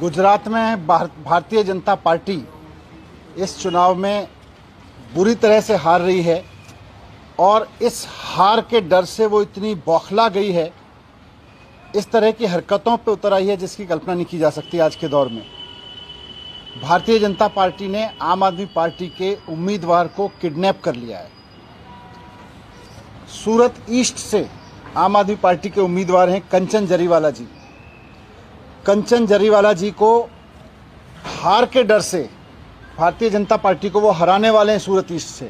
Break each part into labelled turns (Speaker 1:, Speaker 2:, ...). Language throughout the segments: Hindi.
Speaker 1: गुजरात में भारतीय जनता पार्टी इस चुनाव में बुरी तरह से हार रही है और इस हार के डर से वो इतनी बौखला गई है, इस तरह की हरकतों पे उतर आई है जिसकी कल्पना नहीं की जा सकती। आज के दौर में भारतीय जनता पार्टी ने आम आदमी पार्टी के उम्मीदवार को किडनैप कर लिया है। सूरत ईस्ट से आम आदमी पार्टी के उम्मीदवार हैं कंचन जरीवाला जी। कंचन जरीवाला जी को हार के डर से भारतीय जनता पार्टी को वो हराने वाले हैं सूरत ईस्ट से,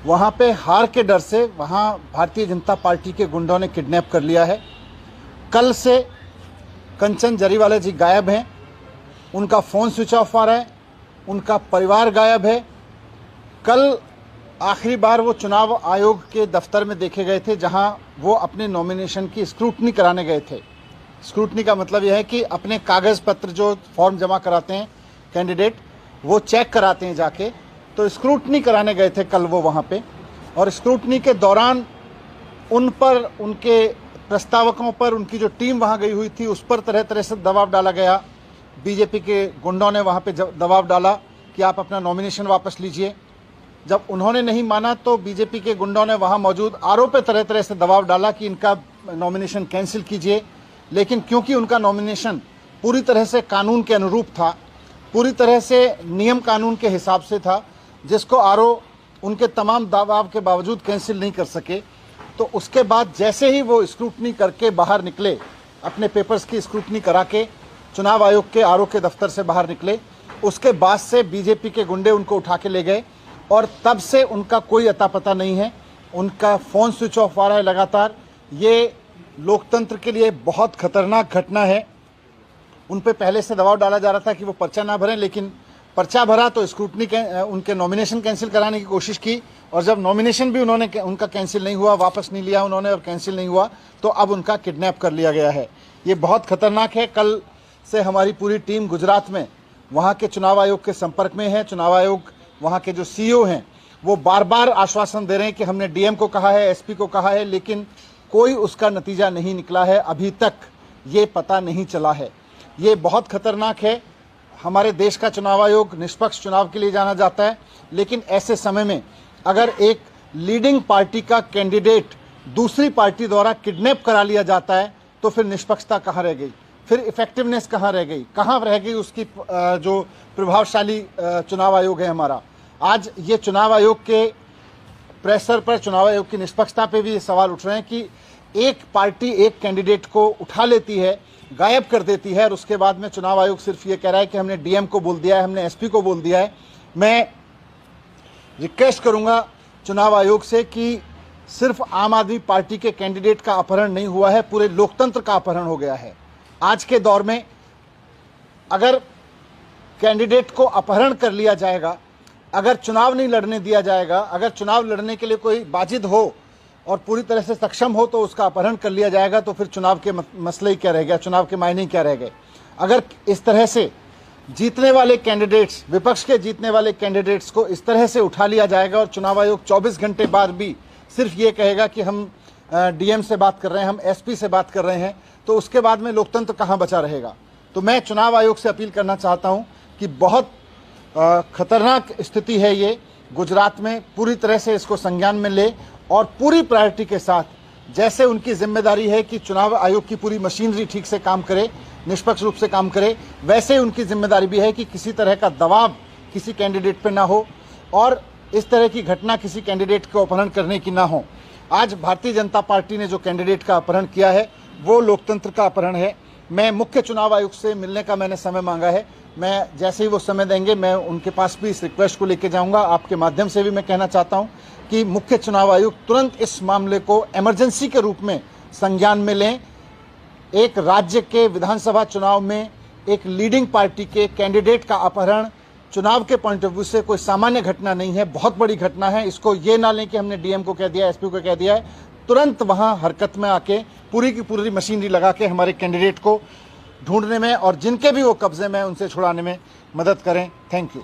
Speaker 1: वहाँ पे हार के डर से वहाँ भारतीय जनता पार्टी के गुंडों ने किडनैप कर लिया है। कल से कंचन जरीवाला जी गायब हैं, उनका फ़ोन स्विच ऑफ आ रहा है, उनका परिवार गायब है। कल आखिरी बार वो चुनाव आयोग के दफ्तर में देखे गए थे जहां वो अपने नॉमिनेशन की स्क्रूटनी कराने गए थे। स्क्रूटनी का मतलब यह है कि अपने कागज़ पत्र जो फॉर्म जमा कराते हैं कैंडिडेट, वो चेक कराते हैं जाके, तो स्क्रूटनी कराने गए थे कल वो वहाँ पे। और स्क्रूटनी के दौरान उन पर, उनके प्रस्तावकों पर, उनकी जो टीम वहाँ गई हुई थी उस पर तरह तरह से दबाव डाला गया। बीजेपी के गुंडों ने वहाँ पे दबाव डाला कि आप अपना नॉमिनेशन वापस लीजिए। जब उन्होंने नहीं माना तो बीजेपी के गुंडों ने वहाँ मौजूद आरओ पे तरह तरह से दबाव डाला कि इनका नॉमिनेशन कैंसिल कीजिए। लेकिन क्योंकि उनका नॉमिनेशन पूरी तरह से कानून के अनुरूप था, पूरी तरह से नियम कानून के हिसाब से था, जिसको आरओ उनके तमाम दबाव के बावजूद कैंसिल नहीं कर सके, तो उसके बाद जैसे ही वो स्क्रूटनी करके बाहर निकले, अपने पेपर्स की स्क्रूटनी करा के चुनाव आयोग के आरओ के दफ्तर से बाहर निकले, उसके बाद से बीजेपी के गुंडे उनको उठा के ले गए और तब से उनका कोई अता पता नहीं है। उनका फ़ोन स्विच ऑफ आ रहा है लगातार। ये लोकतंत्र के लिए बहुत खतरनाक घटना है। उन पे पहले से दबाव डाला जा रहा था कि वो पर्चा ना भरें, लेकिन पर्चा भरा तो स्क्रूटनी उनके नॉमिनेशन कैंसिल कराने की कोशिश की, और जब नॉमिनेशन भी उनका कैंसिल नहीं हुआ, वापस नहीं लिया उन्होंने और कैंसिल नहीं हुआ, तो अब उनका किडनैप कर लिया गया है। ये बहुत खतरनाक है। कल से हमारी पूरी टीम गुजरात में वहाँ के चुनाव आयोग के संपर्क में है। चुनाव आयोग वहाँ के जो सीईओ हैं वो बार बार आश्वासन दे रहे हैं कि हमने डीएम को कहा है, एसपी को कहा है, लेकिन कोई उसका नतीजा नहीं निकला है। अभी तक ये पता नहीं चला है। ये बहुत खतरनाक है। हमारे देश का चुनाव आयोग निष्पक्ष चुनाव के लिए जाना जाता है, लेकिन ऐसे समय में अगर एक लीडिंग पार्टी का कैंडिडेट दूसरी पार्टी द्वारा किडनैप करा लिया जाता है तो फिर निष्पक्षता कहाँ रह गई, फिर इफेक्टिवनेस कहाँ रह गई, कहाँ रह गई उसकी जो प्रभावशाली चुनाव आयोग है हमारा। आज ये चुनाव आयोग के प्रेशर पर, चुनाव आयोग की निष्पक्षता पे भी ये सवाल उठ रहे हैं कि एक पार्टी एक कैंडिडेट को उठा लेती है, गायब कर देती है, और उसके बाद में चुनाव आयोग सिर्फ ये कह रहा है कि हमने डीएम को बोल दिया है, हमने एसपी को बोल दिया है। मैं रिक्वेस्ट करूंगा चुनाव आयोग से कि सिर्फ आम आदमी पार्टी के कैंडिडेट का अपहरण नहीं हुआ है, पूरे लोकतंत्र का अपहरण हो गया है। आज के दौर में अगर कैंडिडेट को अपहरण कर लिया जाएगा, अगर चुनाव नहीं लड़ने दिया जाएगा, अगर चुनाव लड़ने के लिए कोई बाजिद हो और पूरी तरह से सक्षम हो तो उसका अपहरण कर लिया जाएगा, तो फिर चुनाव के मसले ही क्या रह गया, चुनाव के मायने ही क्या रह गए। अगर इस तरह से जीतने वाले कैंडिडेट्स, विपक्ष के जीतने वाले कैंडिडेट्स को इस तरह से उठा लिया जाएगा और चुनाव आयोग 24 घंटे बाद भी सिर्फ ये कहेगा कि हम डीएम से बात कर रहे हैं, हम एसपी से बात कर रहे हैं, तो उसके बाद में लोकतंत्र कहाँ बचा रहेगा। तो मैं चुनाव आयोग से अपील करना चाहता हूँ कि बहुत खतरनाक स्थिति है ये गुजरात में, पूरी तरह से इसको संज्ञान में ले और पूरी प्रायोरिटी के साथ, जैसे उनकी जिम्मेदारी है कि चुनाव आयोग की पूरी मशीनरी ठीक से काम करे, निष्पक्ष रूप से काम करे, वैसे ही उनकी जिम्मेदारी भी है कि किसी तरह का दबाव किसी कैंडिडेट पे ना हो और इस तरह की घटना किसी कैंडिडेट को अपहरण करने की ना हो। आज भारतीय जनता पार्टी ने जो कैंडिडेट का अपहरण किया है वो लोकतंत्र का अपहरण है। मैं मुख्य चुनाव आयुक्त से मिलने का मैंने समय मांगा है। मैं जैसे ही वो समय देंगे मैं उनके पास भी इस रिक्वेस्ट को लेके जाऊंगा। आपके माध्यम से भी मैं कहना चाहता हूं कि मुख्य चुनाव आयुक्त तुरंत इस मामले को इमरजेंसी के रूप में संज्ञान में लें। एक राज्य के विधानसभा चुनाव में एक लीडिंग पार्टी के कैंडिडेट का अपहरण चुनाव के पॉइंट ऑफ व्यू से कोई सामान्य घटना नहीं है, बहुत बड़ी घटना है। इसको ये ना लें कि हमने डीएम को कह दिया, एसपी को कह दिया है। तुरंत वहां हरकत में आके पूरी की पूरी मशीनरी लगा के हमारे कैंडिडेट को ढूंढने में और जिनके भी वो कब्जे में उनसे छुड़ाने में मदद करें। Thank you.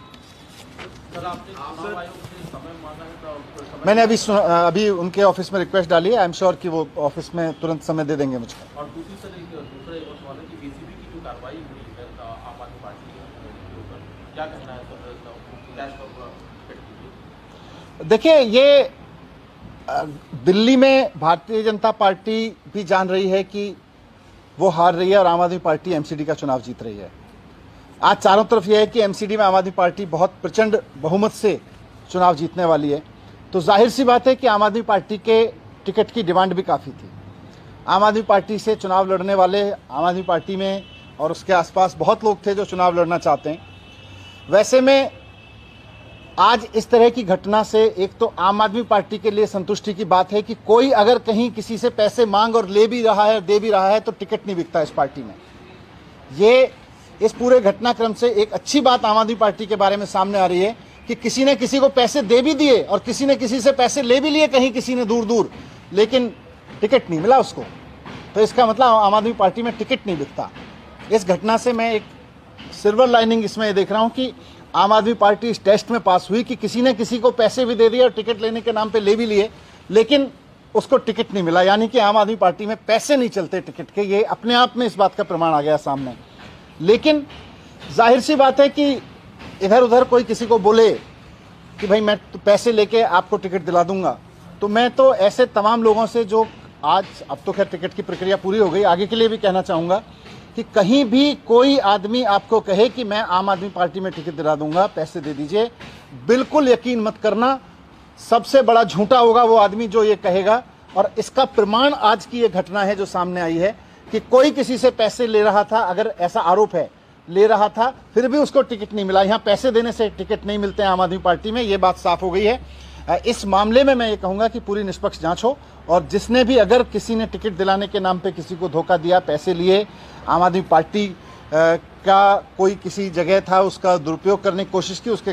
Speaker 1: मैंने अभी उनके ऑफिस में रिक्वेस्ट डाली है। आई एम श्योर कि वो ऑफिस में तुरंत समय दे देंगे मुझको।
Speaker 2: और दूसरी सवाल है कि बीसीबी की जो कार्रवाई हुई है आम आदमी पार्टी के ऊपर, क्या कहना है कैश पर?
Speaker 1: देखिए, ये दिल्ली में भारतीय जनता पार्टी भी जान रही है कि वो हार रही है और आम आदमी पार्टी एमसीडी का चुनाव जीत रही है। आज चारों तरफ यह है कि एमसीडी में आम आदमी पार्टी बहुत प्रचंड बहुमत से चुनाव जीतने वाली है। तो जाहिर सी बात है कि आम आदमी पार्टी के टिकट की डिमांड भी काफ़ी थी। आम आदमी पार्टी से चुनाव लड़ने वाले आम आदमी पार्टी में और उसके आसपास बहुत लोग थे जो चुनाव लड़ना चाहते हैं। वैसे में आज इस तरह की घटना से एक तो आम आदमी पार्टी के लिए संतुष्टि की बात है कि कोई अगर कहीं किसी से पैसे मांग और ले भी रहा है और दे भी रहा है तो टिकट नहीं बिकता इस पार्टी में। ये इस पूरे घटनाक्रम से एक अच्छी बात आम आदमी पार्टी के बारे में सामने आ रही है कि किसी ने किसी को पैसे दे भी दिए और किसी ने किसी से पैसे ले भी लिए कहीं किसी ने दूर दूर, लेकिन टिकट नहीं मिला उसको। तो इसका मतलब आम आदमी पार्टी में टिकट नहीं बिकता। इस घटना से मैं एक सिल्वर लाइनिंग इसमें देख रहा हूं कि आम आदमी पार्टी इस टेस्ट में पास हुई कि किसी ने किसी को पैसे भी दे दिए और टिकट लेने के नाम पे ले भी लिए, लेकिन उसको टिकट नहीं मिला। यानी कि आम आदमी पार्टी में पैसे नहीं चलते टिकट के। ये अपने आप में इस बात का प्रमाण आ गया सामने। लेकिन जाहिर सी बात है कि इधर उधर कोई किसी को बोले कि भाई मैं तो पैसे लेके आपको टिकट दिला दूंगा, तो मैं तो ऐसे तमाम लोगों से जो आज, अब तो खैर टिकट की प्रक्रिया पूरी हो गई, आगे के लिए भी कहना चाहूँगा कि कहीं भी कोई आदमी आपको कहे कि मैं आम आदमी पार्टी में टिकट दिला दूंगा, पैसे दे दीजिए, बिल्कुल यकीन मत करना। सबसे बड़ा झूठा होगा वो आदमी जो ये कहेगा। और इसका प्रमाण आज की ये घटना है जो सामने आई है कि कोई किसी से पैसे ले रहा था, अगर ऐसा आरोप है, ले रहा था, फिर भी उसको टिकट नहीं मिला। यहाँ पैसे देने से टिकट नहीं मिलते हैं आम आदमी पार्टी में, ये बात साफ हो गई है। इस मामले में मैं ये कहूँगा कि पूरी निष्पक्ष जांच हो और जिसने भी, अगर किसी ने टिकट दिलाने के नाम पे किसी को धोखा दिया, पैसे लिए, आम आदमी पार्टी का कोई किसी जगह था उसका दुरुपयोग करने की कोशिश की, उसके